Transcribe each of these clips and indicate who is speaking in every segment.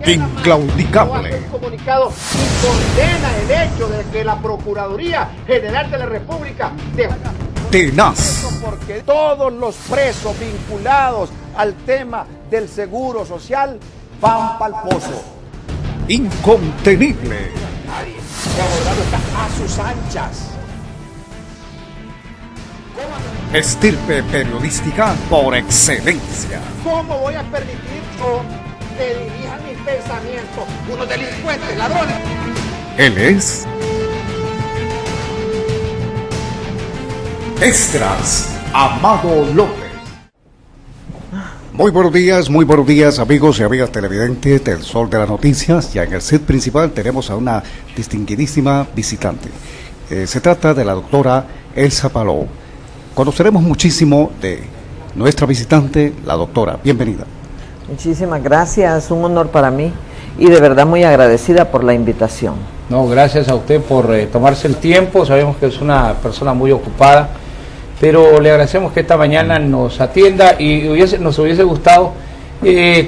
Speaker 1: Inclaudicable.
Speaker 2: Un comunicado y condena el hecho de que la Procuraduría General de la República
Speaker 1: tenaz.
Speaker 2: Porque todos los presos vinculados al tema del seguro social van pa'l pozo.
Speaker 1: Incontenible.
Speaker 2: El abogado está a sus anchas.
Speaker 1: Estirpe periodística por excelencia.
Speaker 2: ¿Cómo voy a permitir yo que dirijan mis pensamientos unos delincuentes, ladrones?
Speaker 1: Él es Esdras Amado López. Muy buenos días amigos y amigas televidentes del Sol de las Noticias. Ya en el set principal tenemos a una distinguidísima visitante. Se trata de la doctora Elsa Palou. Conoceremos muchísimo de nuestra visitante, la doctora. Bienvenida.
Speaker 3: Muchísimas gracias, un honor para mí y de verdad muy agradecida por la invitación.
Speaker 4: No, gracias a usted por tomarse el tiempo. Sabemos que es una persona muy ocupada, pero le agradecemos que esta mañana nos atienda y nos hubiese gustado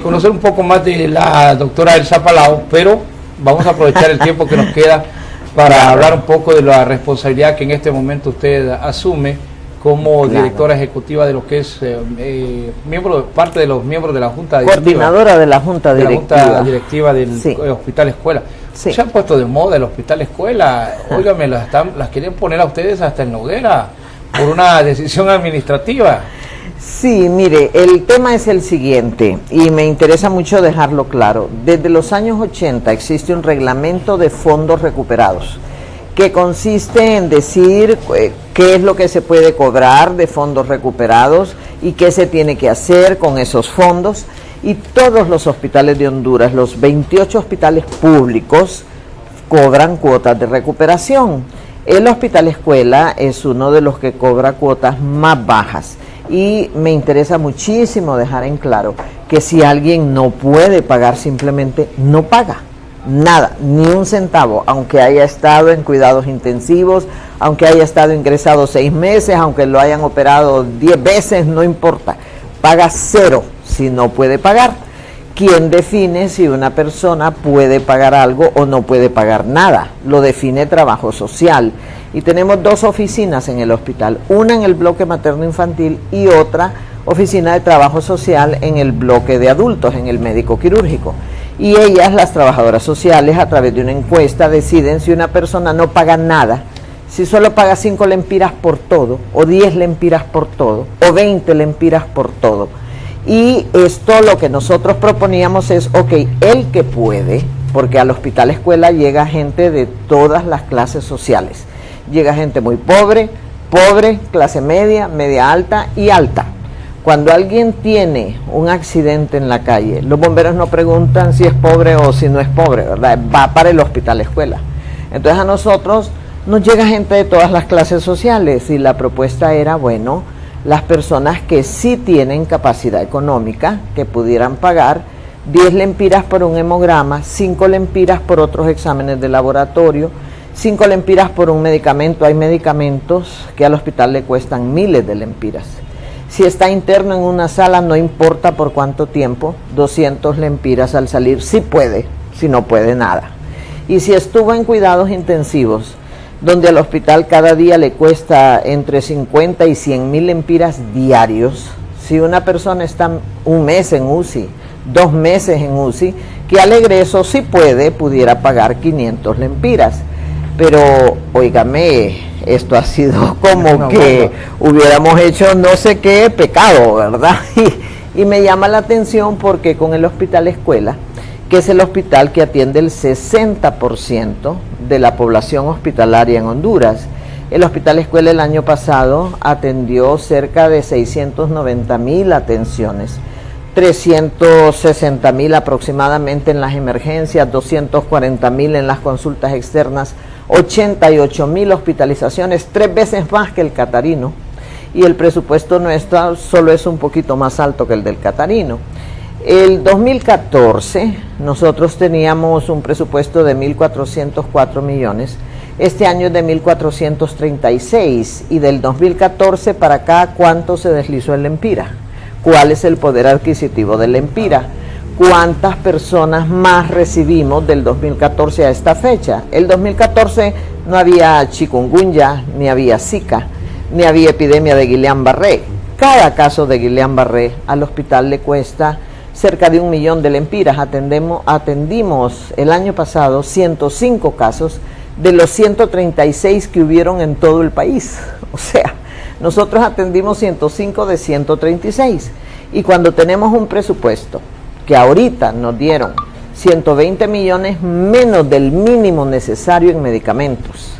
Speaker 4: conocer un poco más de la doctora Elsa Palou, pero vamos a aprovechar el tiempo que nos queda para hablar un poco de la responsabilidad que en este momento usted asume como directora ejecutiva de lo que es parte de los miembros de la Junta Directiva.
Speaker 3: Coordinadora de la Junta Directiva.
Speaker 4: De la Junta Directiva del Hospital Escuela.
Speaker 3: Sí.
Speaker 4: Se ha puesto de moda el Hospital Escuela. Óigame, las querían poner a ustedes hasta en la hoguera por una decisión administrativa.
Speaker 3: Sí, mire, el tema es el siguiente y me interesa mucho dejarlo claro. Desde los años 80 existe un reglamento de fondos recuperados que consiste en decir qué es lo que se puede cobrar de fondos recuperados y qué se tiene que hacer con esos fondos. Y todos los hospitales de Honduras, los 28 hospitales públicos, cobran cuotas de recuperación. El Hospital Escuela es uno de los que cobra cuotas más bajas. Y me interesa muchísimo dejar en claro que si alguien no puede pagar, simplemente no paga. Nada, ni un centavo, aunque haya estado en cuidados intensivos, aunque haya estado ingresado 6 meses, aunque lo hayan operado 10 veces, no importa. Paga cero si no puede pagar. ¿Quién define si una persona puede pagar algo o no puede pagar nada? Lo define Trabajo Social. Y tenemos 2 oficinas en el hospital, una en el bloque materno-infantil y otra oficina de Trabajo Social en el bloque de adultos, en el médico quirúrgico. Y ellas, las trabajadoras sociales, a través de una encuesta deciden si una persona no paga nada, si solo paga 5 lempiras por todo, o 10 lempiras por todo, o 20 lempiras por todo. Y esto lo que nosotros proponíamos es, ok, el que puede, porque al Hospital Escuela llega gente de todas las clases sociales. Llega gente muy pobre, clase media, media alta y alta. Cuando alguien tiene un accidente en la calle, los bomberos no preguntan si es pobre o si no es pobre, ¿verdad? Va para el Hospital Escuela. Entonces a nosotros nos llega gente de todas las clases sociales y la propuesta era, bueno, las personas que sí tienen capacidad económica, que pudieran pagar 10 lempiras por un hemograma, 5 lempiras por otros exámenes de laboratorio, 5 lempiras por un medicamento. Hay medicamentos que al hospital le cuestan miles de lempiras. Si está interno en una sala, no importa por cuánto tiempo, 200 lempiras al salir, si puede, si no puede nada. Y si estuvo en cuidados intensivos, donde al hospital cada día le cuesta entre 50 y 100 mil lempiras diarios, si una persona está 1 mes en UCI, 2 meses en UCI, que al egreso, si puede, pudiera pagar 500 lempiras. Pero, óigame, esto ha sido como que hubiéramos hecho no sé qué pecado, ¿verdad? Y me llama la atención porque con el Hospital Escuela, que es el hospital que atiende el 60% de la población hospitalaria en Honduras, el Hospital Escuela el año pasado atendió cerca de 690,000 atenciones, 360,000 aproximadamente en las emergencias, 240,000 en las consultas externas, 88,000 hospitalizaciones, 3 veces más que el Catarino, y el presupuesto nuestro solo es un poquito más alto que el del Catarino. El 2014 nosotros teníamos un presupuesto de 1.404 millones, este año es de 1.436, y del 2014 para acá, ¿cuánto se deslizó el Lempira? ¿Cuál es el poder adquisitivo del Lempira? ¿cuántas personas más recibimos del 2014 a esta fecha? El 2014 no había chikungunya, ni había Zika, ni había epidemia de Guillain-Barré. Cada caso de Guillain-Barré al hospital le cuesta cerca de 1 millón de lempiras. Atendimos el año pasado 105 casos de los 136 que hubieron en todo el país. O sea, nosotros atendimos 105 de 136. Y cuando tenemos un presupuesto que ahorita nos dieron 120 millones menos del mínimo necesario en medicamentos,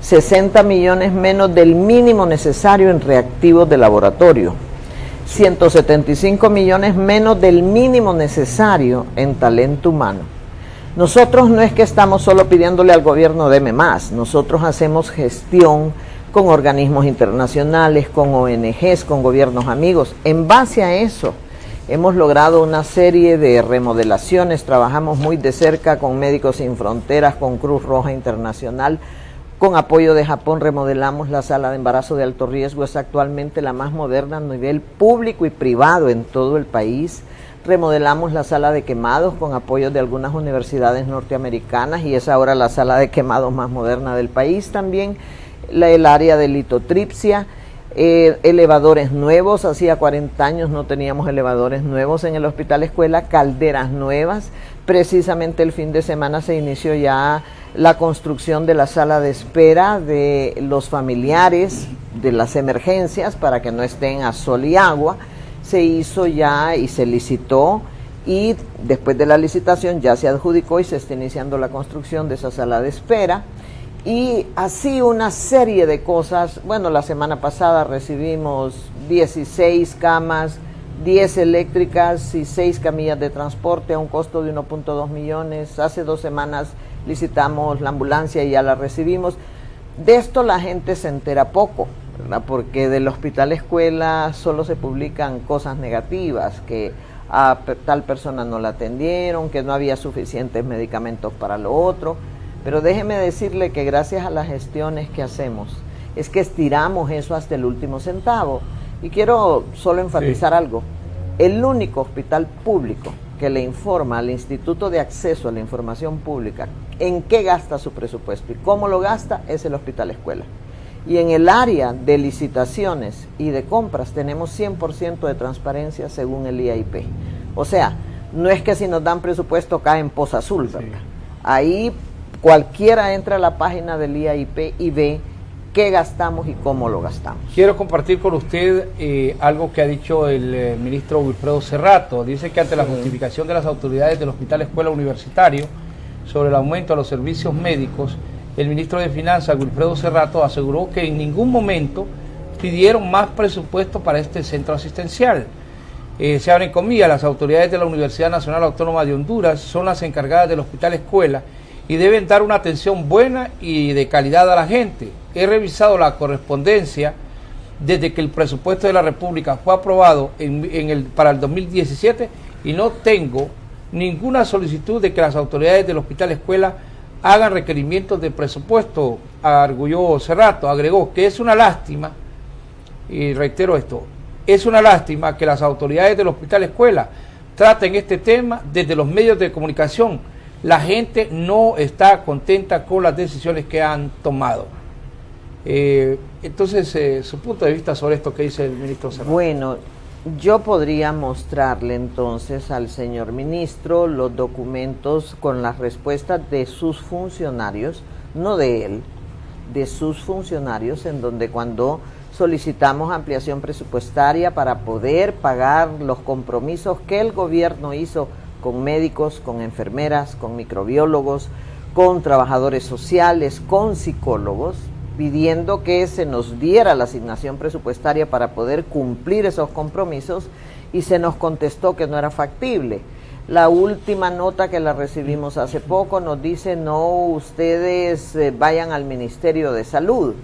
Speaker 3: 60 millones menos del mínimo necesario en reactivos de laboratorio, 175 millones menos del mínimo necesario en talento humano. Nosotros no es que estamos solo pidiéndole al gobierno deme más, nosotros hacemos gestión con organismos internacionales, con ONGs, con gobiernos amigos. En base a eso hemos logrado una serie de remodelaciones, trabajamos muy de cerca con Médicos Sin Fronteras, con Cruz Roja Internacional. Con apoyo de Japón remodelamos la sala de embarazo de alto riesgo, es actualmente la más moderna a nivel público y privado en todo el país. Remodelamos la sala de quemados con apoyo de algunas universidades norteamericanas y es ahora la sala de quemados más moderna del país. También el área de litotripsia, elevadores nuevos, hacía 40 años no teníamos elevadores nuevos en el hospital escuela, calderas nuevas. Precisamente el fin de semana se inició ya la construcción de la sala de espera de los familiares de las emergencias para que no estén a sol y agua. Se hizo ya y se licitó y después de la licitación ya se adjudicó y se está iniciando la construcción de esa sala de espera. Y así una serie de cosas. Bueno, la semana pasada recibimos 16 camas, 10 eléctricas y 6 camillas de transporte a un costo de 1.2 millones. Hace 2 semanas licitamos la ambulancia y ya la recibimos. De esto la gente se entera poco, ¿verdad? Porque del hospital escuela solo se publican cosas negativas, que a tal persona no la atendieron, que no había suficientes medicamentos para lo otro. Pero déjeme decirle que gracias a las gestiones que hacemos, es que estiramos eso hasta el último centavo. Y quiero solo enfatizar algo. El único hospital público que le informa al Instituto de Acceso a la Información Pública en qué gasta su presupuesto y cómo lo gasta es el hospital escuela. Y en el área de licitaciones y de compras tenemos 100% de transparencia según el IAIP. O sea, no es que si nos dan presupuesto cae en poza azul, ¿verdad? Sí. Ahí cualquiera entra a la página del IAIP y ve qué gastamos y cómo lo gastamos.
Speaker 4: Quiero compartir con usted algo que ha dicho el ministro Wilfredo Cerrato. Dice que ante la justificación de las autoridades del Hospital Escuela Universitario sobre el aumento de los servicios médicos, el ministro de Finanzas, Wilfredo Cerrato, aseguró que en ningún momento pidieron más presupuesto para este centro asistencial. Se abren comillas, las autoridades de la Universidad Nacional Autónoma de Honduras son las encargadas del Hospital Escuela y deben dar una atención buena y de calidad a la gente. He revisado la correspondencia desde que el presupuesto de la República fue aprobado para el 2017 y no tengo ninguna solicitud de que las autoridades del Hospital Escuela hagan requerimientos de presupuesto, arguyó Cerrato. Agregó que es una lástima, y reitero esto, es una lástima que las autoridades del Hospital Escuela traten este tema desde los medios de comunicación. La gente no está contenta con las decisiones que han tomado. Entonces, su punto de vista sobre esto que dice el ministro Cerrato.
Speaker 3: Bueno, yo podría mostrarle entonces al señor ministro los documentos con las respuestas de sus funcionarios, no de él, de sus funcionarios, en donde cuando solicitamos ampliación presupuestaria para poder pagar los compromisos que el gobierno hizo con médicos, con enfermeras, con microbiólogos, con trabajadores sociales, con psicólogos, pidiendo que se nos diera la asignación presupuestaria para poder cumplir esos compromisos, y se nos contestó que no era factible. La última nota que la recibimos hace poco nos dice: no, ustedes vayan al Ministerio de Salud.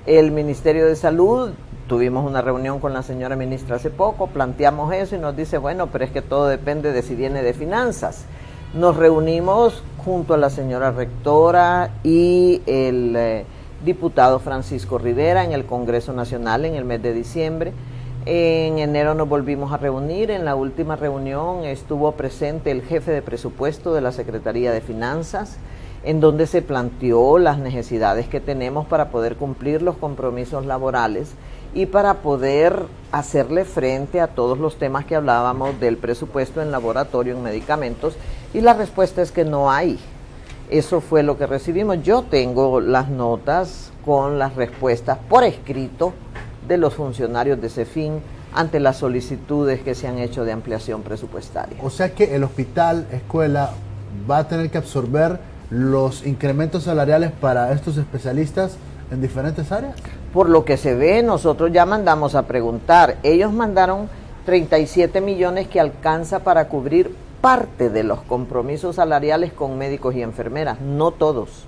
Speaker 3: El Ministerio de Salud, tuvimos una reunión con la señora ministra hace poco, planteamos eso y nos dice, bueno, pero es que todo depende de si viene de finanzas. Nos reunimos junto a la señora rectora y el diputado Francisco Rivera en el Congreso Nacional en el mes de diciembre, En enero nos volvimos a reunir. En la última reunión estuvo presente el jefe de presupuesto de la Secretaría de Finanzas, en donde se planteó las necesidades que tenemos para poder cumplir los compromisos laborales y para poder hacerle frente a todos los temas que hablábamos del presupuesto en laboratorio, en medicamentos, y la respuesta es que no hay. Eso fue lo que recibimos. Yo tengo las notas con las respuestas por escrito de los funcionarios de CEFIN ante las solicitudes que se han hecho de ampliación presupuestaria.
Speaker 5: O sea que el hospital, escuela, va a tener que absorber los incrementos salariales para estos especialistas en diferentes áreas.
Speaker 3: Por lo que se ve, nosotros ya mandamos a preguntar. Ellos mandaron 37 millones que alcanza para cubrir parte de los compromisos salariales con médicos y enfermeras, no todos.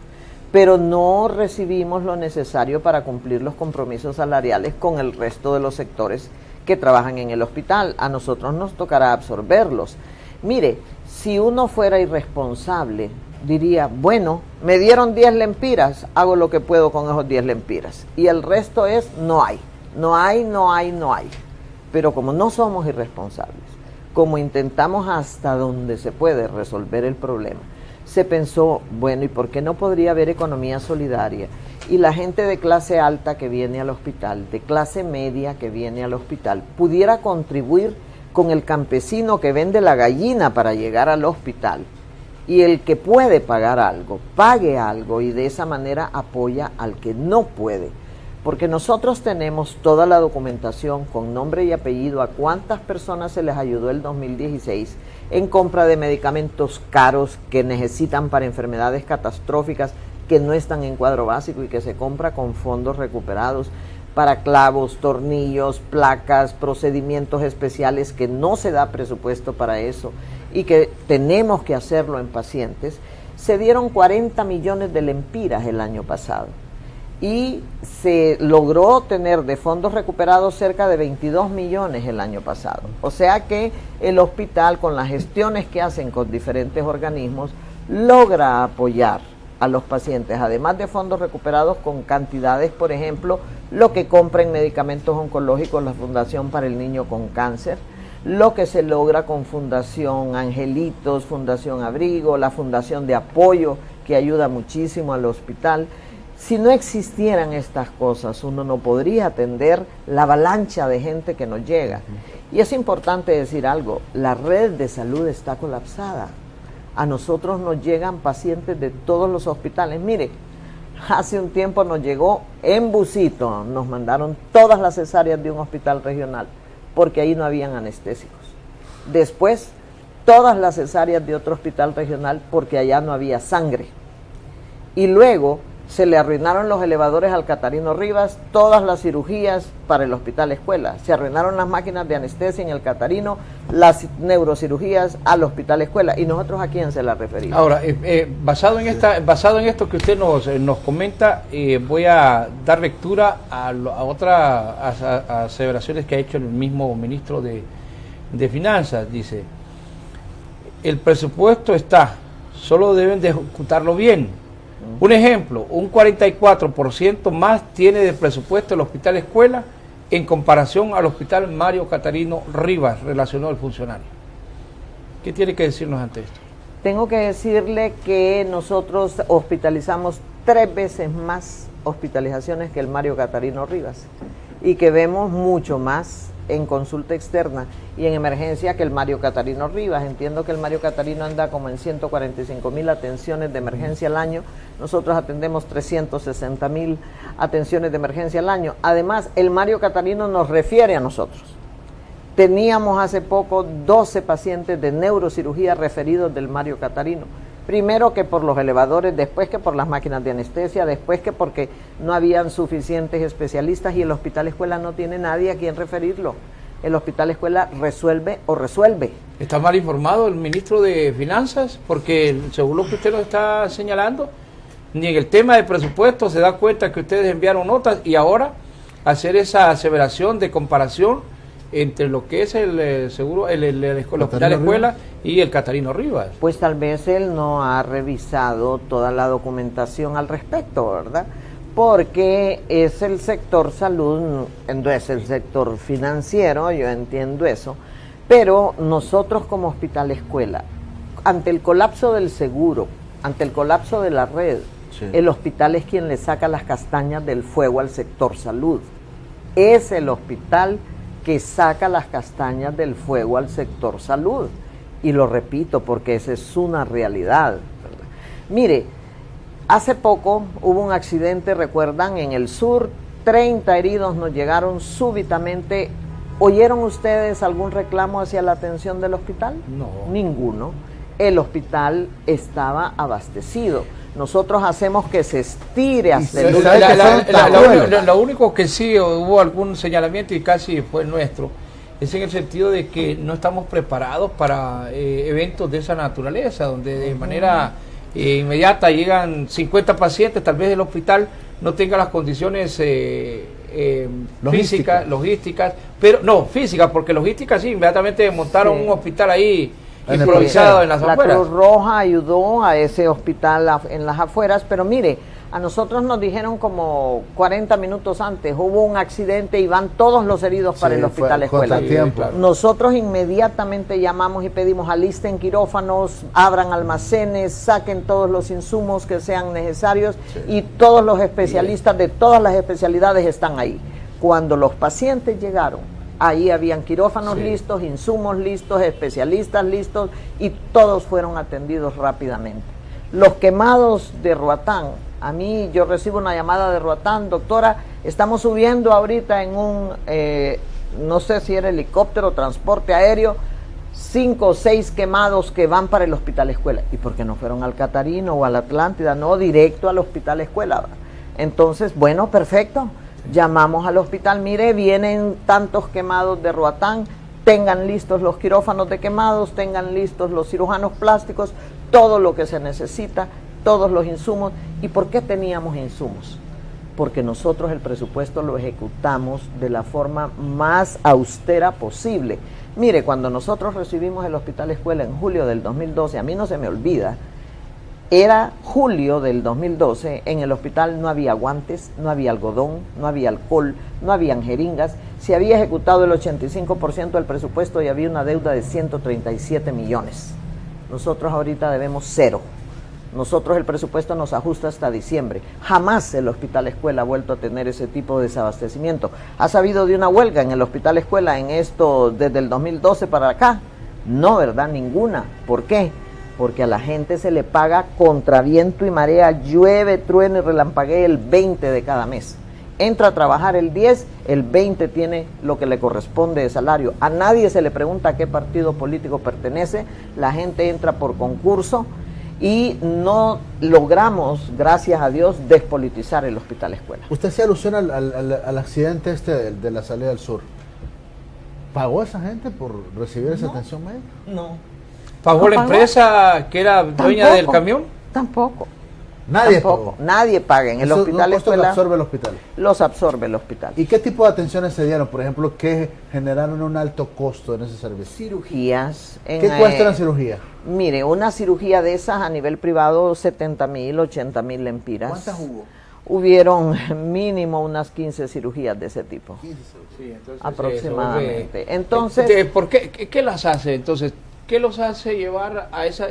Speaker 3: Pero no recibimos lo necesario para cumplir los compromisos salariales con el resto de los sectores que trabajan en el hospital. A nosotros nos tocará absorberlos. Mire, si uno fuera irresponsable, diría, bueno, me dieron 10 lempiras, hago lo que puedo con esos 10 lempiras. Y el resto es, no hay. Pero como no somos irresponsables, como intentamos hasta donde se puede resolver el problema, se pensó, bueno, ¿y por qué no podría haber economía solidaria? Y la gente de clase alta que viene al hospital, de clase media que viene al hospital, pudiera contribuir con el campesino que vende la gallina para llegar al hospital. Y el que puede pagar algo, pague algo y de esa manera apoya al que no puede. Porque nosotros tenemos toda la documentación con nombre y apellido a cuántas personas se les ayudó el 2016 en compra de medicamentos caros que necesitan para enfermedades catastróficas que no están en cuadro básico y que se compra con fondos recuperados para clavos, tornillos, placas, procedimientos especiales que no se da presupuesto para eso y que tenemos que hacerlo en pacientes. Se dieron 40 millones de lempiras el año pasado y se logró tener de fondos recuperados cerca de 22 millones el año pasado. O sea que el hospital, con las gestiones que hacen con diferentes organismos, logra apoyar a los pacientes, además de fondos recuperados con cantidades, por ejemplo, lo que compra en medicamentos oncológicos la Fundación para el Niño con Cáncer, lo que se logra con Fundación Angelitos, Fundación Abrigo, la Fundación de Apoyo, que ayuda muchísimo al hospital. Si no existieran estas cosas, uno no podría atender la avalancha de gente que nos llega. Y es importante decir algo, la red de salud está colapsada. A nosotros nos llegan pacientes de todos los hospitales. Mire, hace un tiempo nos llegó en busito, nos mandaron todas las cesáreas de un hospital regional, porque ahí no habían anestésicos. Después, todas las cesáreas de otro hospital regional, porque allá no había sangre. Y luego se le arruinaron los elevadores al Catarino Rivas, todas las cirugías para el hospital escuela. Se arruinaron las máquinas de anestesia en el Catarino, las neurocirugías al hospital escuela. ¿Y nosotros a quién se la referimos?
Speaker 4: Ahora, basado en esto que usted nos comenta, voy a dar lectura a otras aseveraciones que ha hecho el mismo ministro de Finanzas. Dice, el presupuesto está, solo deben de ejecutarlo bien. Un ejemplo, un 44% más tiene de presupuesto el hospital escuela en comparación al hospital Mario Catarino Rivas, relacionó el funcionario. ¿Qué tiene que decirnos ante esto?
Speaker 3: Tengo que decirle que nosotros hospitalizamos 3 veces más hospitalizaciones que el Mario Catarino Rivas y que vemos mucho más en consulta externa y en emergencia que el Mario Catarino Rivas. Entiendo que el Mario Catarino anda como en 145,000 atenciones de emergencia al año. Nosotros atendemos 360,000 atenciones de emergencia al año. Además, el Mario Catarino nos refiere a nosotros. Teníamos hace poco 12 pacientes de neurocirugía referidos del Mario Catarino. Primero que por los elevadores, después que por las máquinas de anestesia, después que porque no habían suficientes especialistas y el hospital escuela no tiene nadie a quien referirlo. El hospital escuela resuelve.
Speaker 4: ¿Está mal informado el ministro de Finanzas? Porque según lo que usted nos está señalando, ni en el tema de presupuesto se da cuenta que ustedes enviaron notas y ahora hacer esa aseveración de comparación entre lo que es el seguro, el hospital escuela y el Catarino Rivas.
Speaker 3: Pues tal vez él no ha revisado toda la documentación al respecto, ¿verdad? porque es el sector salud, no es el sector financiero, yo entiendo eso, pero nosotros como hospital escuela, ante el colapso del seguro, ante el colapso de la red, el hospital es quien le saca las castañas del fuego al sector salud. Es el hospital que saca las castañas del fuego al sector salud. Y lo repito porque esa es una realidad, ¿verdad? Mire, hace poco hubo un accidente, recuerdan, en el sur, 30 heridos nos llegaron súbitamente. ¿Oyeron ustedes algún reclamo hacia la atención del hospital?
Speaker 4: No.
Speaker 3: Ninguno. El hospital estaba abastecido. Nosotros hacemos que se estire hasta el
Speaker 4: Lo único que sí hubo algún señalamiento y casi fue nuestro, es en el sentido de que no estamos preparados para eventos de esa naturaleza, donde de manera inmediata llegan 50 pacientes, tal vez el hospital no tenga las condiciones físicas, logísticas, pero no, físicas, porque logísticas sí, inmediatamente montaron un hospital ahí improvisado en las afueras.
Speaker 3: La Cruz Roja ayudó a ese hospital en las afueras, pero mire, a nosotros nos dijeron como 40 minutos antes, hubo un accidente y van todos los heridos para el hospital escuela.
Speaker 5: Claro.
Speaker 3: Nosotros inmediatamente llamamos y pedimos alisten quirófanos, abran almacenes, saquen todos los insumos que sean necesarios y todos los especialistas de todas las especialidades están ahí. Cuando los pacientes llegaron, ahí habían quirófanos listos, insumos listos, especialistas listos y todos fueron atendidos rápidamente. Los quemados de Roatán, a mí yo recibo una llamada de Roatán, doctora, estamos subiendo ahorita en un, no sé si era helicóptero, transporte aéreo, 5 o 6 quemados que van para el hospital escuela. ¿Y por qué no fueron al Catarino o al Atlántida? No, directo al hospital escuela. Entonces, bueno, perfecto. Llamamos al hospital, mire, vienen tantos quemados de Roatán, tengan listos los quirófanos de quemados, tengan listos los cirujanos plásticos, todo lo que se necesita, todos los insumos. ¿Y por qué teníamos insumos? Porque nosotros el presupuesto lo ejecutamos de la forma más austera posible. Mire, cuando nosotros recibimos el hospital escuela en julio del 2012, a mí no se me olvida, era julio del 2012, en el hospital no había guantes, no había algodón, no había alcohol, no habían jeringas, se había ejecutado el 85% del presupuesto y había una deuda de 137 millones. Nosotros ahorita debemos 0. Nosotros el presupuesto nos ajusta hasta diciembre. Jamás el hospital escuela ha vuelto a tener ese tipo de desabastecimiento. ¿Ha sabido de una huelga en el hospital escuela en esto desde el 2012 para acá? No, ¿verdad? Ninguna. ¿Por qué? Porque a la gente se le paga contra viento y marea, llueve, truene y relampaguee el 20 de cada mes. Entra a trabajar el 10, el 20 tiene lo que le corresponde de salario. A nadie se le pregunta a qué partido político pertenece, la gente entra por concurso y no logramos, gracias a Dios, despolitizar el hospital escuela.
Speaker 5: Usted hacía alusión al accidente de la salida del sur. ¿Pagó esa gente por recibir esa atención médica?
Speaker 3: No.
Speaker 4: ¿Pagó la empresa que era dueña del camión?
Speaker 3: Tampoco.
Speaker 5: Nadie
Speaker 3: Tampoco.
Speaker 5: pagó.
Speaker 3: Nadie paga. En el hospital escuela
Speaker 5: que absorbe el hospital.
Speaker 3: Los absorbe el hospital.
Speaker 5: ¿Y qué tipo de atenciones se dieron? Por ejemplo, ¿qué generaron un alto costo en ese servicio?
Speaker 3: Cirugías.
Speaker 5: ¿Qué cuesta una cirugía?
Speaker 3: Mire, una cirugía de esas a nivel privado, 70,000, 80,000 lempiras.
Speaker 5: ¿Cuántas hubo?
Speaker 3: Hubieron mínimo unas 15 cirugías de ese tipo.
Speaker 5: 15
Speaker 4: Sí, entonces,
Speaker 3: aproximadamente. Entonces,
Speaker 4: ¿por qué las hace entonces? ¿Qué los hace llegar a esa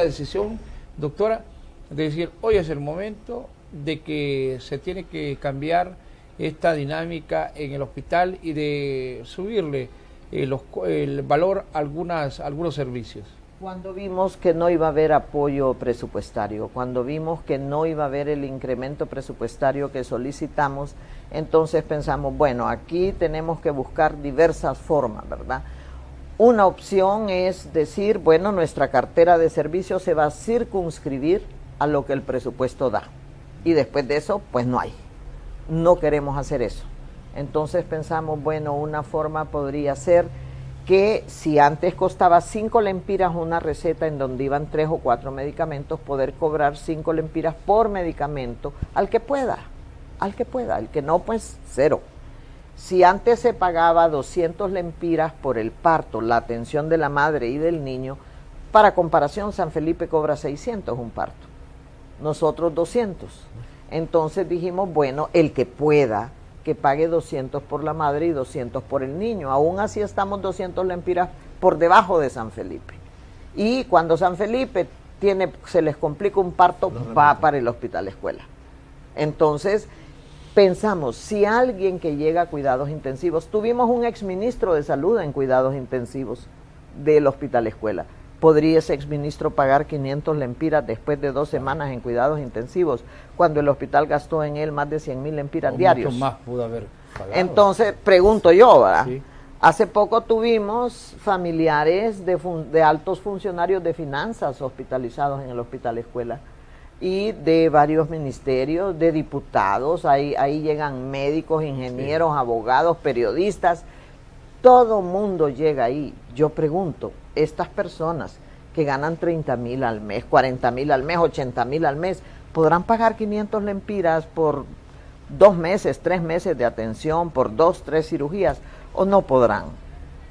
Speaker 4: decisión, doctora, de decir, hoy es el momento de que se tiene que cambiar esta dinámica en el hospital y de subirle el valor a algunos servicios?
Speaker 3: Cuando vimos que no iba a haber apoyo presupuestario, cuando vimos que no iba a haber el incremento presupuestario que solicitamos, entonces pensamos, bueno, aquí tenemos que buscar diversas formas, ¿verdad? Una opción es decir, bueno, nuestra cartera de servicios se va a circunscribir a lo que el presupuesto da. Y después de eso, pues no hay. No queremos hacer eso. Entonces pensamos, bueno, una forma podría ser que si antes costaba 5 lempiras una receta en donde iban 3 o 4 medicamentos, poder cobrar 5 lempiras por medicamento al que pueda, el que no, pues 0. Si antes se pagaba 200 lempiras por el parto, la atención de la madre y del niño, para comparación San Felipe cobra 600 un parto, nosotros 200. Entonces dijimos, bueno, el que pueda, que pague 200 por la madre y 200 por el niño. Aún así estamos 200 lempiras por debajo de San Felipe. Y cuando San Felipe se les complica un parto, va para el hospital escuela. Entonces, pensamos, si alguien que llega a cuidados intensivos, tuvimos un exministro de salud en cuidados intensivos del hospital escuela, ¿podría ese exministro pagar 500 lempiras después de 2 semanas en cuidados intensivos, cuando el hospital gastó en él más de 100,000 lempiras diarios?
Speaker 4: Mucho más pudo haber pagado.
Speaker 3: Entonces, pregunto yo, ¿verdad?
Speaker 4: Sí.
Speaker 3: Hace poco tuvimos familiares de altos funcionarios de finanzas hospitalizados en el hospital escuela y de varios ministerios, de diputados, ahí llegan médicos, ingenieros, abogados, periodistas, todo mundo llega ahí. Yo pregunto, estas personas que ganan 30,000 al mes, 40,000 al mes, 80,000 al mes, ¿podrán pagar 500 lempiras por 2 meses, 3 meses de atención, por 2, 3 cirugías? ¿O no podrán?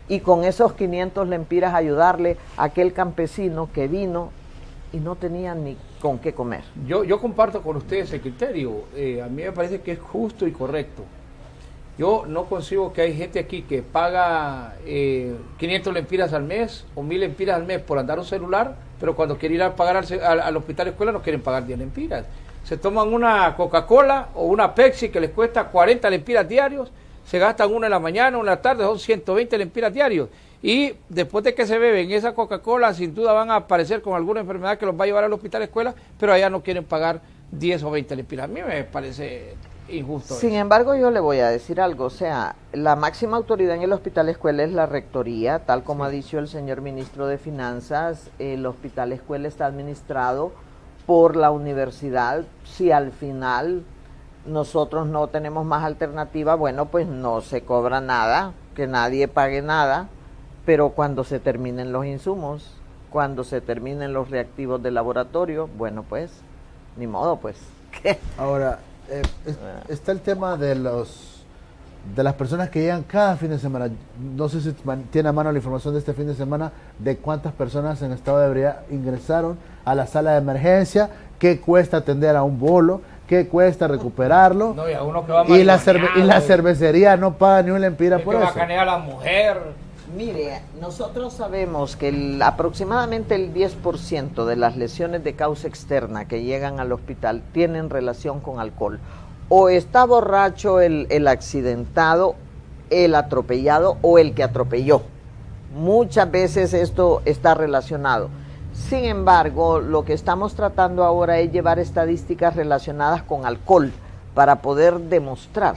Speaker 3: Y con esos 500 lempiras ayudarle a aquel campesino que vino y no tenía ni con qué comer.
Speaker 4: Yo comparto con ustedes el criterio. A mí me parece que es justo y correcto. Yo no concibo que hay gente aquí que paga 500 lempiras al mes o 1,000 lempiras al mes por andar un celular, pero cuando quiere ir a pagar al hospital escuela no quieren pagar 10 lempiras. Se toman una Coca-Cola o una Pepsi que les cuesta 40 lempiras diarios, se gastan una en la mañana, una en la tarde, son 120 lempiras diarios. Y después de que se beben esa Coca-Cola, sin duda van a aparecer con alguna enfermedad que los va a llevar al hospital escuela, pero allá no quieren pagar 10 o 20 lempiras. A mí me parece injusto.
Speaker 3: Sin embargo, yo le voy a decir algo, o sea, la máxima autoridad en el hospital escuela es la rectoría, tal como ha dicho el señor ministro de Finanzas. El hospital escuela está administrado por la universidad. Si al final nosotros no tenemos más alternativa, bueno, pues no se cobra nada, que nadie pague nada, pero cuando se terminen los insumos, cuando se terminen los reactivos de laboratorio, bueno, pues, ni modo, pues.
Speaker 5: Ahora, está el tema de las personas que llegan cada fin de semana. No sé si tiene a mano la información de este fin de semana de cuántas personas en estado de ebriedad ingresaron a la sala de emergencia, qué cuesta atender a un bolo, qué cuesta recuperarlo.
Speaker 4: No, y a uno que va
Speaker 5: y la cervecería no paga ni una lempira por
Speaker 4: eso.
Speaker 5: eso.
Speaker 4: Que bacanea a la mujer.
Speaker 3: Mire, nosotros sabemos que aproximadamente el 10% de las lesiones de causa externa que llegan al hospital tienen relación con alcohol. O está borracho el accidentado, el atropellado o el que atropelló. Muchas veces esto está relacionado. Sin embargo, lo que estamos tratando ahora es llevar estadísticas relacionadas con alcohol para poder demostrar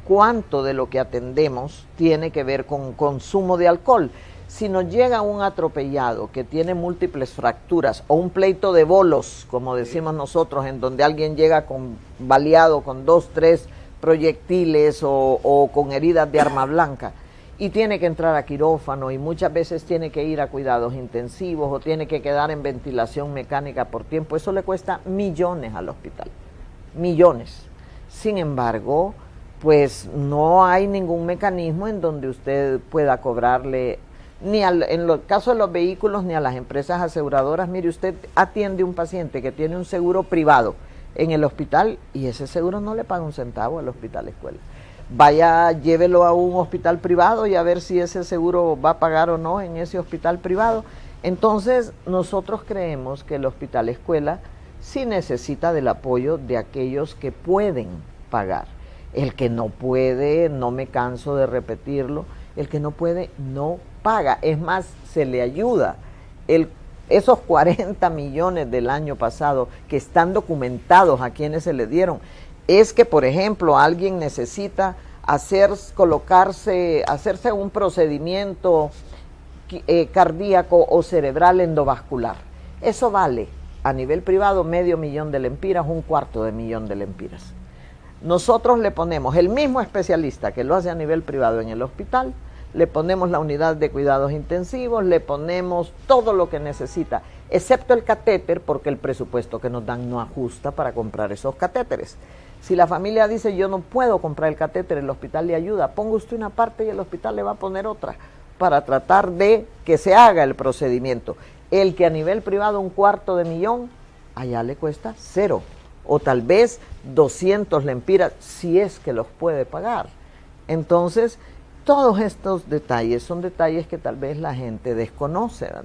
Speaker 3: cuánto de lo que atendemos tiene que ver con consumo de alcohol. Si nos llega un atropellado que tiene múltiples fracturas o un pleito de bolos, como decimos nosotros, en donde alguien llega baleado con 2, 3 proyectiles o con heridas de arma blanca y tiene que entrar a quirófano y muchas veces tiene que ir a cuidados intensivos o tiene que quedar en ventilación mecánica por tiempo, eso le cuesta millones al hospital, millones. Sin embargo, pues no hay ningún mecanismo en donde usted pueda cobrarle, ni en el caso de los vehículos, ni a las empresas aseguradoras. Mire, usted atiende un paciente que tiene un seguro privado en el hospital y ese seguro no le paga un centavo al hospital escuela. Vaya, llévelo a un hospital privado y a ver si ese seguro va a pagar o no en ese hospital privado. Entonces, nosotros creemos que el hospital escuela sí necesita del apoyo de aquellos que pueden pagar. El que no puede, no me canso de repetirlo, el que no puede no paga. Es más, se le ayuda. Esos 40 millones del año pasado que están documentados a quienes se le dieron, es que, por ejemplo, alguien necesita hacerse un procedimiento cardíaco o cerebral endovascular. Eso vale a nivel privado $500,000 de lempiras, $250,000 de lempiras. Nosotros le ponemos el mismo especialista que lo hace a nivel privado en el hospital, le ponemos la unidad de cuidados intensivos, le ponemos todo lo que necesita, excepto el catéter, porque el presupuesto que nos dan no ajusta para comprar esos catéteres. Si la familia dice, yo no puedo comprar el catéter, el hospital le ayuda, ponga usted una parte y el hospital le va a poner otra, para tratar de que se haga el procedimiento. El que a nivel privado $250,000, allá le cuesta 0. o tal vez 200 lempiras, si es que los puede pagar. Entonces, todos estos detalles son detalles que tal vez la gente desconoce, ¿verdad?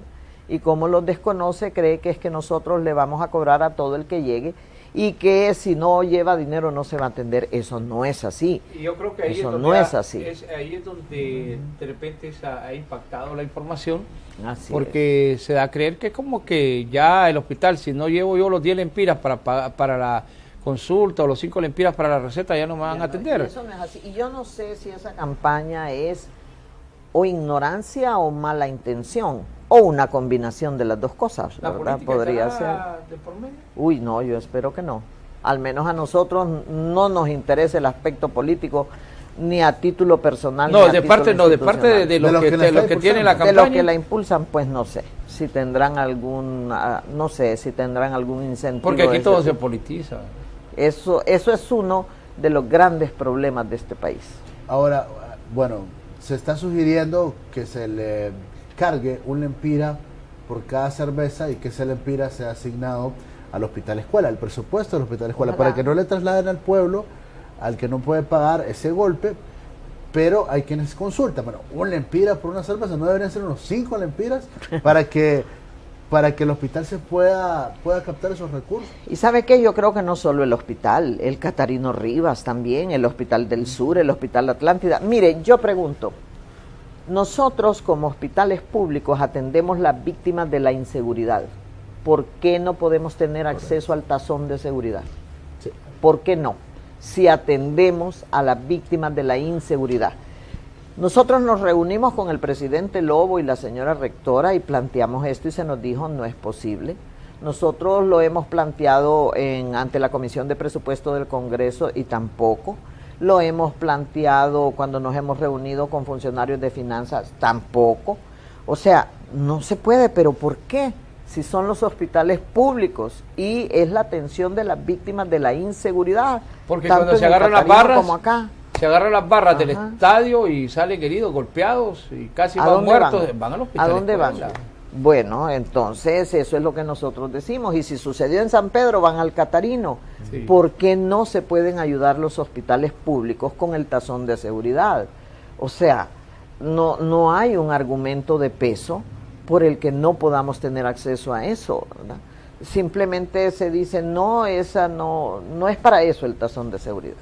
Speaker 3: Y como los desconoce, cree que es que nosotros le vamos a cobrar a todo el que llegue y que si no lleva dinero no se va a atender. Eso no es así.
Speaker 4: Y yo creo que ahí
Speaker 3: eso
Speaker 4: es donde
Speaker 3: no es así.
Speaker 4: Ahí es donde de repente ha impactado la información,
Speaker 3: Así
Speaker 4: porque se da a creer que como que ya el hospital, si no llevo yo los 10 lempiras para la consulta o los 5 lempiras para la receta, ya no me van a atender.
Speaker 3: Eso no es así. Y yo no sé si esa campaña es o ignorancia o mala intención, o una combinación de las dos cosas,
Speaker 4: ¿La
Speaker 3: ¿verdad?
Speaker 4: política
Speaker 3: Podría
Speaker 4: estará
Speaker 3: ser.
Speaker 4: de por medio?
Speaker 3: Uy, no, yo espero que no. Al menos a nosotros no nos interesa el aspecto político, ni a título personal.
Speaker 4: No,
Speaker 3: ni a
Speaker 4: de
Speaker 3: título
Speaker 4: parte no, de parte de
Speaker 3: institucional.
Speaker 4: los que tienen la
Speaker 3: De
Speaker 4: campaña.
Speaker 3: los que la impulsan, pues no sé. Si tendrán algún, no sé, si tendrán algún incentivo.
Speaker 4: Porque aquí
Speaker 3: de
Speaker 4: todo
Speaker 3: ese
Speaker 4: se
Speaker 3: tipo.
Speaker 4: politiza.
Speaker 3: Eso es uno de los grandes problemas de este país.
Speaker 5: Ahora, bueno, se está sugiriendo que se le cargue un lempira por cada cerveza y que ese lempira sea asignado al hospital escuela, el presupuesto del hospital escuela,
Speaker 3: Ojalá.
Speaker 5: para que no le trasladen al pueblo, al que no puede pagar ese golpe, pero hay quienes consultan, bueno, un lempira por una cerveza, no deberían ser unos 5 lempiras para que el hospital se pueda captar esos recursos.
Speaker 3: Y ¿sabe qué? Yo creo que no solo el hospital, el Catarino Rivas también, el Hospital del Sur, el Hospital Atlántida. Mire, yo pregunto, nosotros como hospitales públicos atendemos las víctimas de la inseguridad. ¿Por qué no podemos tener acceso al tazón de seguridad?
Speaker 5: Sí.
Speaker 3: ¿Por qué no? Si atendemos a las víctimas de la inseguridad. Nosotros nos reunimos con el presidente Lobo y la señora rectora y planteamos esto y se nos dijo no es posible. Nosotros lo hemos planteado ante la Comisión de Presupuesto del Congreso y tampoco. Lo hemos planteado cuando nos hemos reunido con funcionarios de finanzas, tampoco. O sea, no se puede, pero ¿por qué? Si son los hospitales públicos y es la atención de las víctimas de la inseguridad.
Speaker 4: Porque
Speaker 3: tanto
Speaker 4: cuando se
Speaker 3: en el
Speaker 4: agarran las
Speaker 3: Catarino
Speaker 4: barras,
Speaker 3: como acá.
Speaker 4: se agarran las barras del
Speaker 3: Ajá.
Speaker 4: estadio y salen heridos, golpeados y casi
Speaker 3: ¿A
Speaker 4: van
Speaker 3: dónde
Speaker 4: muertos,
Speaker 3: van?
Speaker 4: van al hospital.
Speaker 3: ¿A dónde van?
Speaker 4: escuela.
Speaker 3: Bueno, entonces eso es lo que nosotros decimos. Y si sucedió en San Pedro, van al Catarino.
Speaker 4: Sí.
Speaker 3: ¿Por qué no se pueden ayudar los hospitales públicos con el tazón de seguridad? O sea, no hay un argumento de peso por el que no podamos tener acceso a eso, ¿verdad? Simplemente se dice, no es para eso el tazón de seguridad.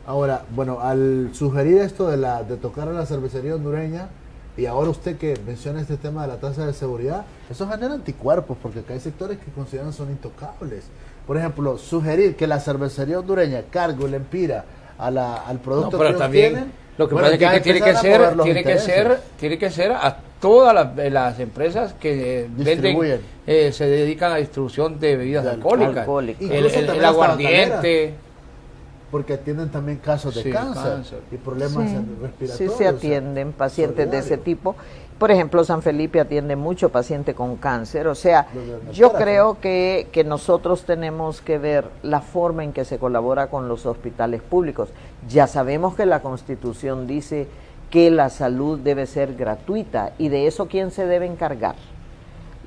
Speaker 5: Ahora, bueno, al sugerir esto de tocar a la cervecería hondureña, y ahora usted que menciona este tema de la tasa de seguridad, eso genera anticuerpos, porque acá hay sectores que consideran son intocables. Por ejemplo, sugerir que la cervecería hondureña cargue o le empira al producto
Speaker 4: No, pero
Speaker 5: que ellos
Speaker 4: también
Speaker 5: tienen.
Speaker 4: lo que
Speaker 5: bueno,
Speaker 4: pasa es
Speaker 5: ya
Speaker 4: que tiene que
Speaker 5: empiezan a mover los
Speaker 4: tiene que ser a todas las empresas que
Speaker 5: Distribuyen.
Speaker 4: venden, se dedican a distribución de bebidas
Speaker 5: De
Speaker 4: alcohólicas.
Speaker 3: alcohólicas.
Speaker 5: Incluso también
Speaker 4: El
Speaker 5: las
Speaker 4: aguardiente.
Speaker 5: porque atienden también casos de
Speaker 4: Sí,
Speaker 5: cáncer y problemas respiratorios.
Speaker 3: Sí, se atienden pacientes de ese
Speaker 5: solidario.
Speaker 3: tipo. Por ejemplo, San Felipe atiende mucho paciente con cáncer. O sea,
Speaker 5: Los de
Speaker 3: yo
Speaker 5: Alcántara,
Speaker 3: creo que nosotros tenemos que ver la forma en que se colabora con los hospitales públicos. Ya sabemos que la Constitución dice que la salud debe ser gratuita, y de eso ¿quién se debe encargar?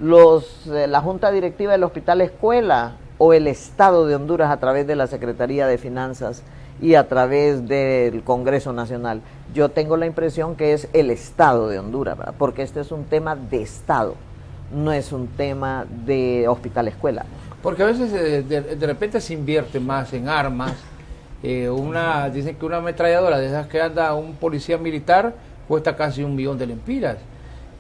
Speaker 3: La Junta Directiva del Hospital Escuela o el Estado de Honduras a través de la Secretaría de Finanzas y a través del Congreso Nacional. Yo tengo la impresión que es el Estado de Honduras, ¿verdad? Porque este es un tema de Estado, no es un tema de Hospital Escuela.
Speaker 4: Porque a veces de repente se invierte más en armas. Dicen que una ametralladora de esas que anda un policía militar cuesta casi 1 millón de lempiras.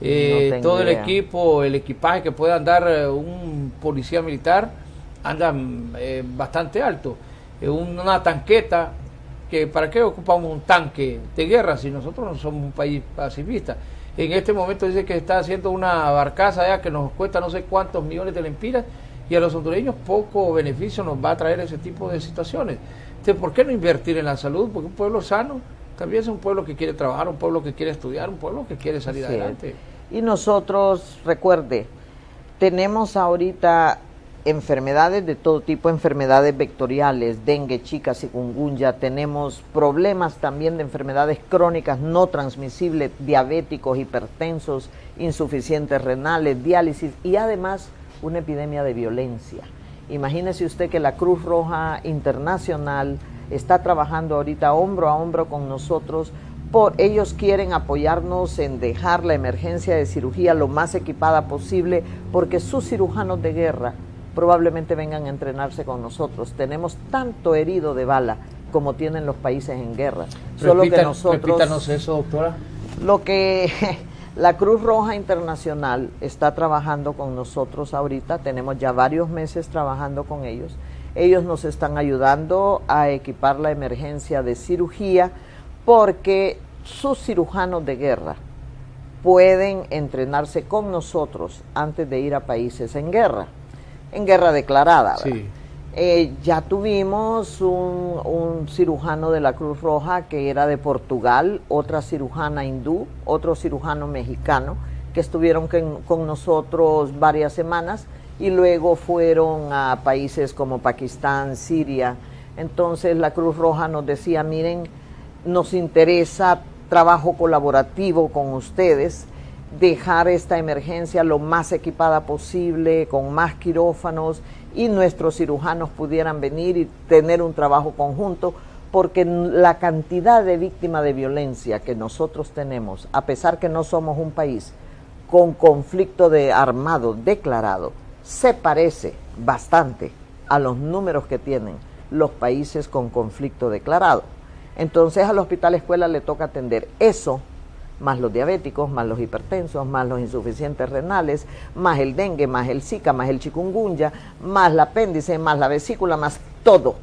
Speaker 3: No tengo
Speaker 4: Todo el
Speaker 3: idea.
Speaker 4: equipo, el equipaje que puede andar un policía militar anda bastante alto. Una tanqueta, que ¿para qué ocupamos un tanque de guerra si nosotros no somos un país pacifista? En este momento dice que está haciendo una barcaza allá que nos cuesta no sé cuántos millones de lempiras, y a los hondureños poco beneficio nos va a traer ese tipo de situaciones. Entonces, ¿por qué no invertir en la salud? Porque un pueblo sano también es un pueblo que quiere trabajar, un pueblo que quiere estudiar, un pueblo que quiere salir
Speaker 3: Así es.
Speaker 4: adelante.
Speaker 3: Y nosotros, recuerde, tenemos ahorita enfermedades de todo tipo, enfermedades vectoriales, dengue, chicas, chikungunya, tenemos problemas también de enfermedades crónicas no transmisibles, diabéticos, hipertensos, insuficientes renales, diálisis, y además una epidemia de violencia. Imagínese usted que la Cruz Roja Internacional está trabajando ahorita hombro a hombro con nosotros. Ellos quieren apoyarnos en dejar la emergencia de cirugía lo más equipada posible, porque sus cirujanos de guerra probablemente vengan a entrenarse con nosotros. Tenemos tanto herido de bala como tienen los países en guerra. Solo que nosotros...
Speaker 4: Repítanos eso, doctora.
Speaker 3: Lo que la Cruz Roja Internacional está trabajando con nosotros ahorita, tenemos ya varios meses trabajando con ellos. Ellos nos están ayudando a equipar la emergencia de cirugía, porque sus cirujanos de guerra pueden entrenarse con nosotros antes de ir a países en guerra declarada, ¿verdad?
Speaker 4: Sí.
Speaker 3: Ya tuvimos un cirujano de la Cruz Roja que era de Portugal, otra cirujana hindú, otro cirujano mexicano, que estuvieron con nosotros varias semanas y luego fueron a países como Pakistán, Siria. Entonces la Cruz Roja nos decía, miren, nos interesa trabajo colaborativo con ustedes, dejar esta emergencia lo más equipada posible, con más quirófanos, y nuestros cirujanos pudieran venir y tener un trabajo conjunto, porque la cantidad de víctimas de violencia que nosotros tenemos, a pesar que no somos un país con conflicto armado declarado, se parece bastante a los números que tienen los países con conflicto declarado. Entonces al Hospital Escuela le toca atender eso, más los diabéticos, más los hipertensos, más los insuficientes renales, más el dengue, más el zika, más el chikungunya, más el apéndice, más la vesícula, más todo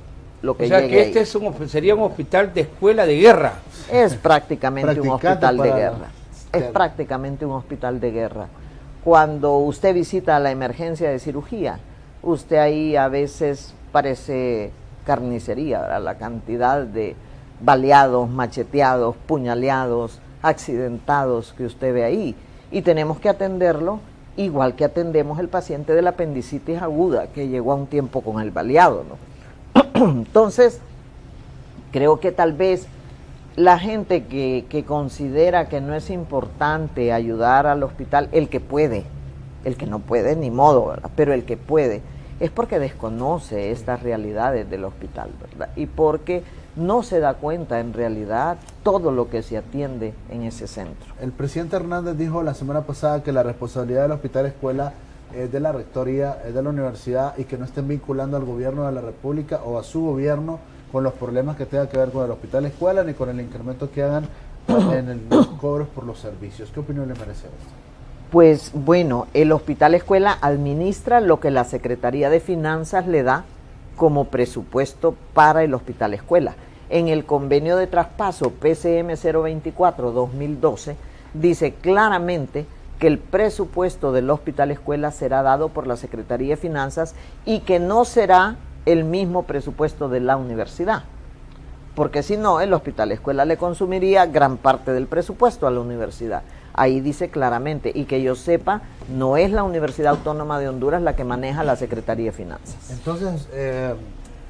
Speaker 3: lo que llegue.
Speaker 4: O sea que este sería un hospital de escuela de guerra.
Speaker 3: Es prácticamente un hospital de guerra. Es
Speaker 5: Claro.
Speaker 3: prácticamente un hospital de guerra. Cuando usted visita la emergencia de cirugía, usted ahí a veces parece carnicería, ¿verdad? La cantidad de baleados, macheteados, puñaleados, accidentados que usted ve ahí, y tenemos que atenderlo igual que atendemos el paciente de la apendicitis aguda que llegó a un tiempo con el baleado, ¿no? Entonces creo que tal vez la gente que considera que no es importante ayudar al hospital, el que puede, el que no puede ni modo, ¿verdad? Pero el que puede, es porque desconoce estas realidades del hospital, ¿verdad? Y porque no se da cuenta en realidad todo lo que se atiende en ese centro.
Speaker 5: El presidente Hernández dijo la semana pasada que la responsabilidad del Hospital Escuela es de la rectoría, es de la universidad, y que no estén vinculando al gobierno de la República o a su gobierno con los problemas que tengan que ver con el Hospital Escuela, ni con el incremento que hagan en los cobros por los servicios. ¿Qué opinión le merece esto?
Speaker 3: Pues bueno, el Hospital Escuela administra lo que la Secretaría de Finanzas le da como presupuesto para el Hospital Escuela. En el convenio de traspaso PCM 024-2012 dice claramente que el presupuesto del Hospital Escuela será dado por la Secretaría de Finanzas y que no será el mismo presupuesto de la universidad, porque si no, el Hospital Escuela le consumiría gran parte del presupuesto a la universidad. Ahí dice claramente, y que yo sepa, no es la Universidad Autónoma de Honduras la que maneja la Secretaría de Finanzas.
Speaker 5: Entonces,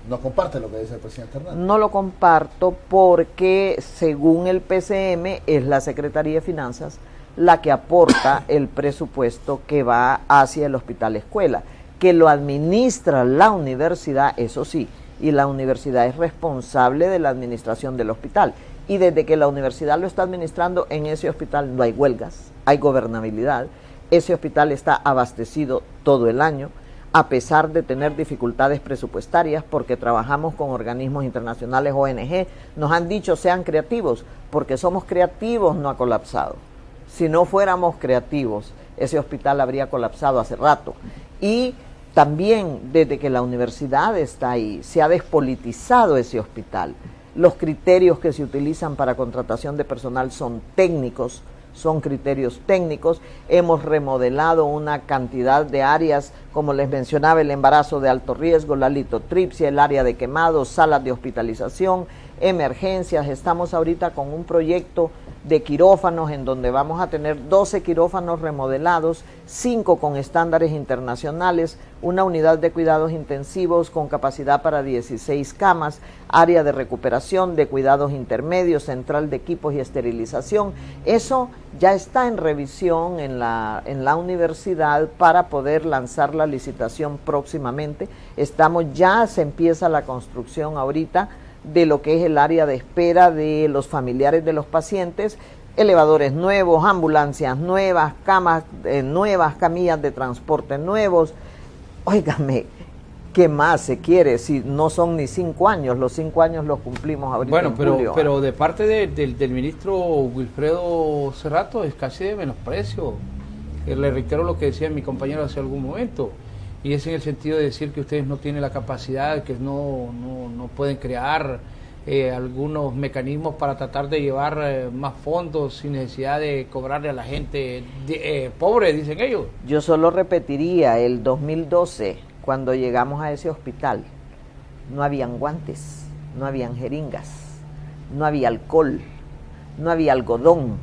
Speaker 5: no comparte lo que dice el presidente Hernández.
Speaker 3: No lo comparto porque según el PCM es la Secretaría de Finanzas la que aporta el presupuesto que va hacia el Hospital Escuela, que lo administra la universidad, eso sí, y la universidad es responsable de la administración del hospital. Y desde que la universidad lo está administrando, en ese hospital no hay huelgas, hay gobernabilidad, ese hospital está abastecido todo el año, a pesar de tener dificultades presupuestarias, porque trabajamos con organismos internacionales, ONG, nos han dicho sean creativos, porque somos creativos, no ha colapsado. Si no fuéramos creativos, ese hospital habría colapsado hace rato. Y también desde que la universidad está ahí, se ha despolitizado ese hospital. Los criterios que se utilizan para contratación de personal son técnicos, son criterios técnicos. Hemos remodelado una cantidad de áreas, como les mencionaba, el embarazo de alto riesgo, la litotripsia, el área de quemados, salas de hospitalización, emergencias. Estamos ahorita con un proyecto de quirófanos en donde vamos a tener 12 quirófanos remodelados, 5 con estándares internacionales, una unidad de cuidados intensivos con capacidad para 16 camas, área de recuperación, de cuidados intermedios, central de equipos y esterilización. Eso ya está en revisión en la universidad para poder lanzar la licitación próximamente. Se empieza la construcción ahorita de lo que es el área de espera de los familiares de los pacientes, elevadores nuevos, ambulancias nuevas, camas nuevas, camillas de transporte nuevos. Óigame, ¿qué más se quiere? Si no son ni 5 años, los 5 años los cumplimos ahorita.
Speaker 4: Bueno,
Speaker 3: en julio.
Speaker 4: pero de parte del ministro Wilfredo Cerrato es casi de menosprecio. Le reitero lo que decía mi compañero hace algún momento. Y es en el sentido de decir que ustedes no tienen la capacidad, que no pueden crear algunos mecanismos para tratar de llevar más fondos sin necesidad de cobrarle a la gente pobre, dicen ellos.
Speaker 3: Yo solo repetiría el 2012, cuando llegamos a ese hospital, no habían guantes, no habían jeringas, no había alcohol, no había algodón.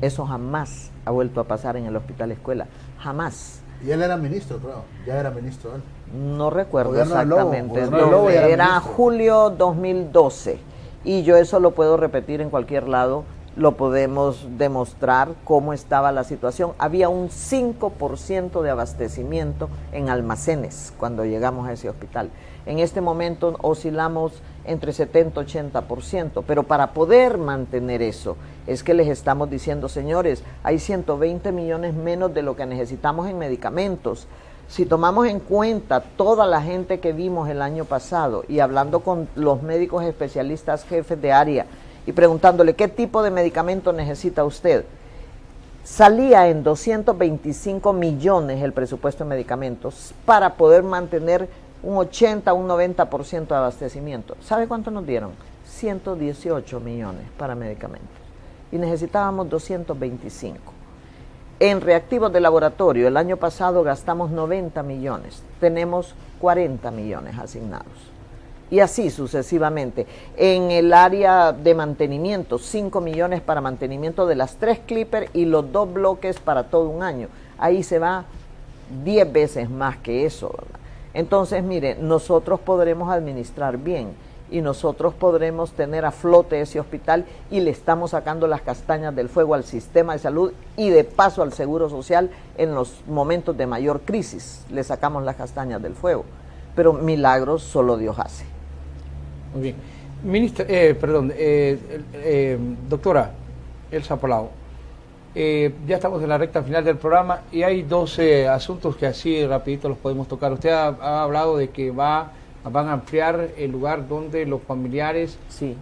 Speaker 3: Eso jamás ha vuelto a pasar en el hospital escuela, jamás.
Speaker 5: Y él era ministro, creo. Ya era ministro él.
Speaker 3: No recuerdo
Speaker 5: Gobierno de Lobo,
Speaker 3: exactamente.
Speaker 5: Gobierno de Lobo
Speaker 3: Era
Speaker 5: ministro.
Speaker 3: julio 2012. Y yo eso lo puedo repetir en cualquier lado. Lo podemos demostrar cómo estaba la situación. Había un 5% de abastecimiento en almacenes cuando llegamos a ese hospital. En este momento oscilamos entre 70 y 80%, pero para poder mantener eso, es que les estamos diciendo, señores, hay 120 millones menos de lo que necesitamos en medicamentos. Si tomamos en cuenta toda la gente que vimos el año pasado y hablando con los médicos especialistas jefes de área y preguntándole qué tipo de medicamento necesita usted, salía en 225 millones el presupuesto de medicamentos para poder mantener un 80, un 90% de abastecimiento. ¿Sabe cuánto nos dieron? 118 millones para medicamentos. Y necesitábamos 225. En reactivos de laboratorio, el año pasado gastamos 90 millones. Tenemos 40 millones asignados. Y así sucesivamente. En el área de mantenimiento, 5 millones para mantenimiento de las 3 Clipper y los 2 bloques para todo un año. Ahí se va 10 veces más que eso, ¿verdad? Entonces, mire, nosotros podremos administrar bien y nosotros podremos tener a flote ese hospital y le estamos sacando las castañas del fuego al sistema de salud y de paso al Seguro Social en los momentos de mayor crisis. Le sacamos las castañas del fuego. Pero milagros solo Dios hace.
Speaker 4: Muy bien. Ministra, doctora Elsa Palau, ya estamos en la recta final del programa y hay 12 asuntos que así rapidito los podemos tocar. Usted ha hablado de que van a ampliar el lugar donde los familiares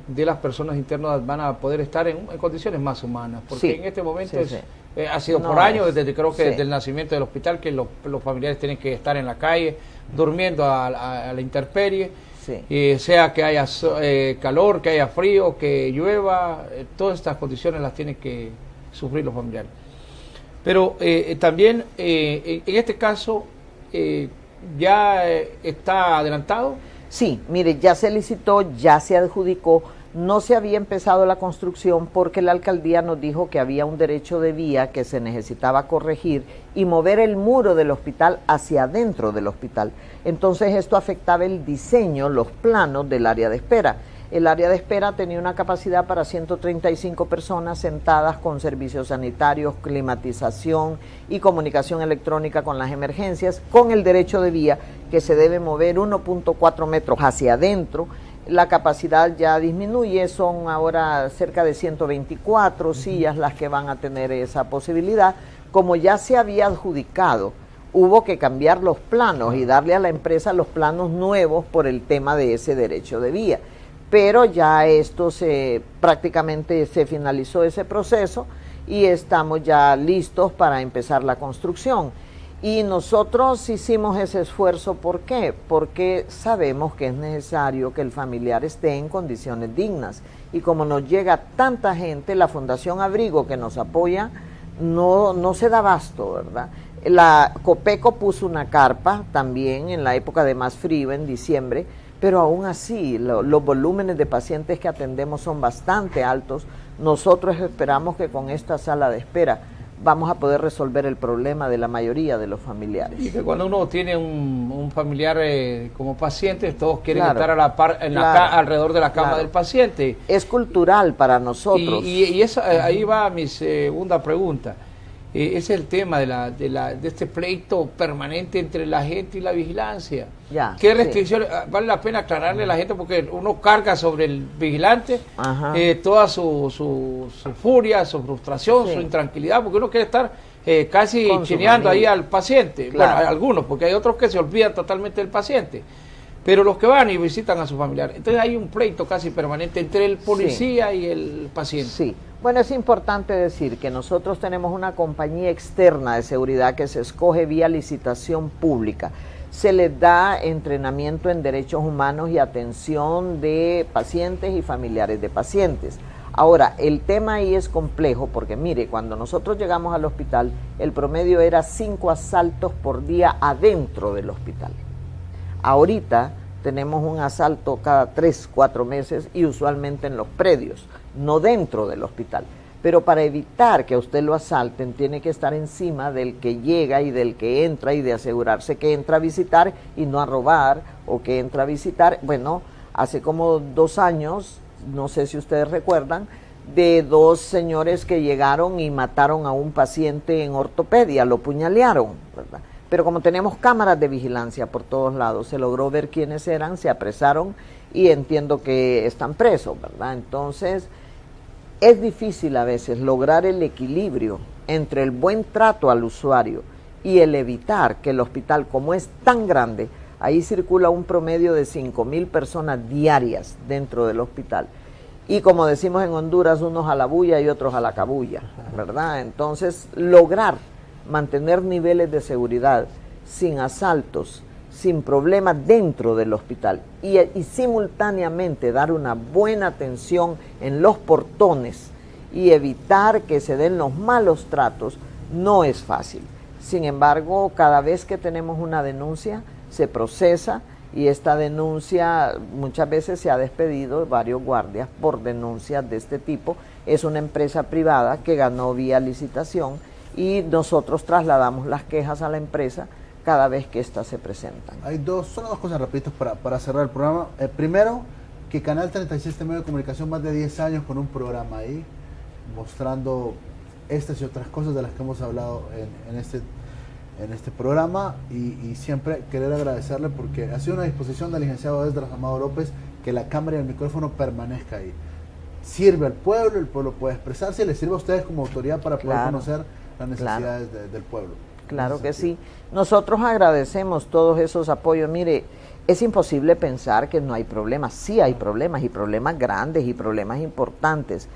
Speaker 4: de las personas internas van a poder estar en condiciones más humanas, porque en este momento ha sido por años, desde el nacimiento del hospital, que los familiares tienen que estar en la calle, durmiendo a la intemperie, sea que haya calor, que haya frío, que llueva, todas estas condiciones las tienen que sufrir los familiares. Pero también en este caso ya está adelantado.
Speaker 3: Sí, mire, ya se licitó, ya se adjudicó, no se había empezado la construcción porque la alcaldía nos dijo que había un derecho de vía que se necesitaba corregir y mover el muro del hospital hacia adentro del hospital. Entonces esto afectaba el diseño, los planos del área de espera. El área de espera tenía una capacidad para 135 personas sentadas con servicios sanitarios, climatización y comunicación electrónica con las emergencias, con el derecho de vía que se debe mover 1.4 metros hacia adentro. La capacidad ya disminuye, son ahora cerca de 124 sillas las que van a tener esa posibilidad. Como ya se había adjudicado, hubo que cambiar los planos y darle a la empresa los planos nuevos por el tema de ese derecho de vía. Pero ya esto prácticamente se finalizó ese proceso y estamos ya listos para empezar la construcción. Y nosotros hicimos ese esfuerzo, ¿por qué? Porque sabemos que es necesario que el familiar esté en condiciones dignas. Y como nos llega tanta gente, la Fundación Abrigo que nos apoya no se da abasto, ¿verdad? La Copeco puso una carpa también en la época de más frío, en diciembre, pero aún así los volúmenes de pacientes que atendemos son bastante altos. Nosotros esperamos que con esta sala de espera vamos a poder resolver el problema de la mayoría de los familiares.
Speaker 4: Y que cuando uno tiene un familiar como paciente, todos quieren
Speaker 3: Claro,
Speaker 4: estar a la par, alrededor de la cama del paciente.
Speaker 3: Es cultural para nosotros.
Speaker 4: Y esa, ahí va mi segunda pregunta. Es el tema de este pleito permanente entre la gente y la vigilancia.
Speaker 3: Ya,
Speaker 4: ¿Qué restricciones? Vale la pena aclararle a la gente porque uno carga sobre el vigilante toda su furia, su frustración, su intranquilidad, porque uno quiere estar casi chineando ahí al paciente.
Speaker 3: Claro.
Speaker 4: Bueno, hay algunos, porque hay otros que se olvidan totalmente del paciente. Pero los que van y visitan a su familiar. Entonces hay un pleito casi permanente entre el policía y el paciente.
Speaker 3: Sí. Bueno, es importante decir que nosotros tenemos una compañía externa de seguridad que se escoge vía licitación pública. Se les da entrenamiento en derechos humanos y atención de pacientes y familiares de pacientes. Ahora, el tema ahí es complejo porque, mire, cuando nosotros llegamos al hospital, el promedio era 5 asaltos por día adentro del hospital. Ahorita tenemos un asalto cada 3, 4 meses y usualmente en los predios, no dentro del hospital. Pero para evitar que a usted lo asalten, tiene que estar encima del que llega y del que entra y de asegurarse que entra a visitar y no a robar o que entra a visitar. Bueno, hace como 2 años, no sé si ustedes recuerdan, de 2 señores que llegaron y mataron a un paciente en ortopedia, lo puñalearon, ¿verdad? Pero como tenemos cámaras de vigilancia por todos lados, se logró ver quiénes eran, se apresaron y entiendo que están presos, ¿verdad? Entonces, es difícil a veces lograr el equilibrio entre el buen trato al usuario y el evitar que el hospital, como es tan grande, ahí circula un promedio de 5,000 personas diarias dentro del hospital. Y como decimos en Honduras, unos a la bulla y otros a la cabulla, ¿verdad? Entonces, lograr mantener niveles de seguridad sin asaltos, sin problemas dentro del hospital y simultáneamente dar una buena atención en los portones y evitar que se den los malos tratos no es fácil. Sin embargo, cada vez que tenemos una denuncia se procesa y esta denuncia muchas veces se ha despedido varios guardias por denuncias de este tipo. Es una empresa privada que ganó vía licitación y nosotros trasladamos las quejas a la empresa cada vez que éstas se presentan.
Speaker 5: Hay solo dos cosas rapiditas para cerrar el programa. Primero, que Canal 36 tiene medio de comunicación más de 10 años con un programa ahí, mostrando estas y otras cosas de las que hemos hablado en este programa y siempre querer agradecerle porque ha sido una disposición del licenciado Esdras Amado López que la cámara y el micrófono permanezca ahí. Sirve al pueblo, el pueblo puede expresarse y le sirve a ustedes como autoridad para poder conocer las necesidades del pueblo.
Speaker 3: Claro que sí. Nosotros agradecemos todos esos apoyos. Mire, es imposible pensar que no hay problemas. Sí hay problemas y problemas grandes y problemas importantes.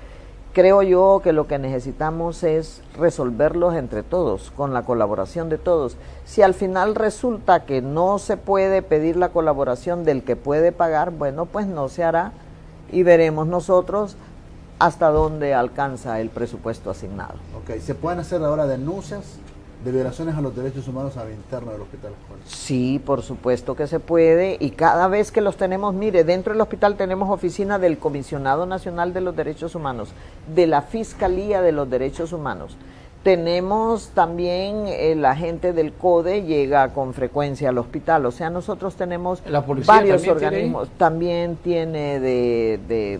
Speaker 3: Creo yo que lo que necesitamos es resolverlos entre todos, con la colaboración de todos. Si al final resulta que no se puede pedir la colaboración del que puede pagar, bueno, pues no se hará y veremos nosotros hasta dónde alcanza el presupuesto asignado.
Speaker 5: Ok, ¿se pueden hacer ahora denuncias de violaciones a los derechos humanos al interno del hospital?
Speaker 3: Sí, por supuesto que se puede y cada vez que los tenemos, mire, dentro del hospital tenemos oficina del Comisionado Nacional de los Derechos Humanos, de la Fiscalía de los Derechos Humanos. Tenemos también la gente del CODE llega con frecuencia al hospital, o sea, nosotros tenemos varios organismos, también tiene de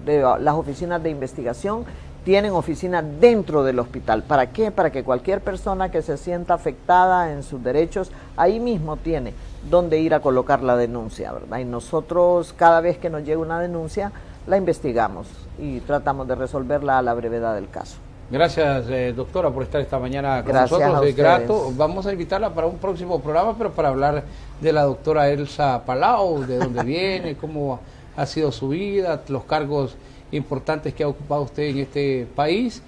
Speaker 3: las oficinas de investigación, tienen oficinas dentro del hospital. ¿Para qué? Para que cualquier persona que se sienta afectada en sus derechos, ahí mismo tiene donde ir a colocar la denuncia, ¿verdad? Y nosotros cada vez que nos llega una denuncia, la investigamos y tratamos de resolverla a la brevedad del caso.
Speaker 4: Gracias, doctora, por estar esta mañana con
Speaker 3: Gracias
Speaker 4: nosotros.
Speaker 3: a
Speaker 4: Es grato.
Speaker 3: ustedes.
Speaker 4: Vamos a invitarla para un próximo programa, pero para hablar de la doctora Elsa Palau, de dónde viene, cómo ha sido su vida, los cargos importantes que ha ocupado usted en este país,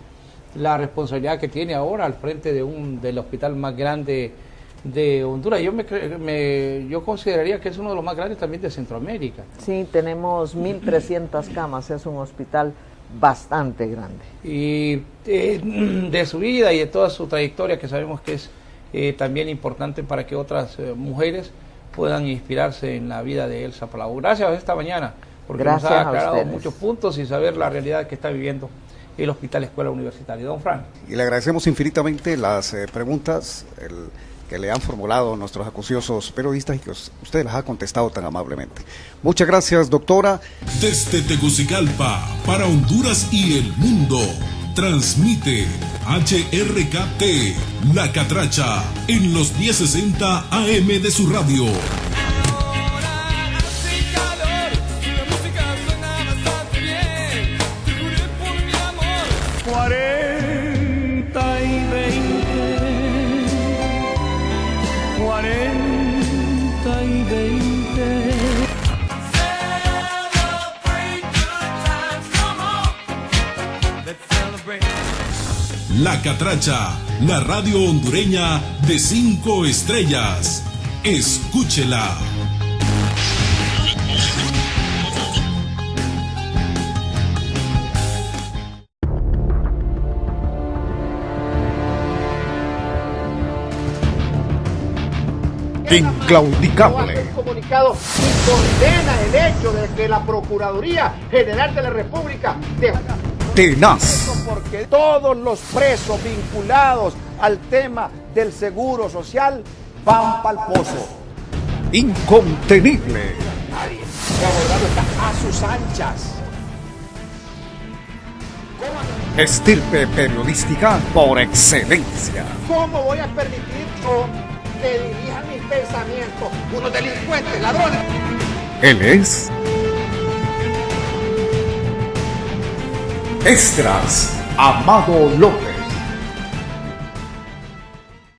Speaker 4: la responsabilidad que tiene ahora al frente del hospital más grande de Honduras. Yo consideraría que es uno de los más grandes también de Centroamérica.
Speaker 3: Sí, tenemos 1.300 camas, es un hospital bastante grande.
Speaker 4: Y de su vida y de toda su trayectoria, que sabemos que es también importante para que otras mujeres puedan inspirarse en la vida de Elsa Palau. Gracias esta mañana, porque
Speaker 3: Gracias
Speaker 4: nos ha
Speaker 3: a
Speaker 4: aclarado
Speaker 3: ustedes.
Speaker 4: muchos puntos y saber la realidad que está viviendo el Hospital Escuela Universitaria. Don Frank.
Speaker 1: Y le agradecemos infinitamente las preguntas que le han formulado nuestros acuciosos periodistas y que usted las ha contestado tan amablemente. Muchas gracias, doctora.
Speaker 6: Desde Tegucigalpa, para Honduras y el mundo, transmite HRKT, La Catracha, en los 1060 AM de su radio. La Catracha, la radio hondureña de 5 estrellas. Escúchela.
Speaker 1: Inclaudicable.
Speaker 2: Un comunicado y condena el hecho de que la Procuraduría General de la República
Speaker 1: Tenaz.
Speaker 2: porque todos los presos vinculados al tema del seguro social van pa'l pozo.
Speaker 1: Incontenible.
Speaker 2: El abogado está a sus anchas.
Speaker 1: Estirpe periodística por excelencia.
Speaker 2: ¿Cómo voy a permitir yo que dirijan mis pensamientos unos delincuentes, ladrones?
Speaker 1: Él es Esdras Amado López.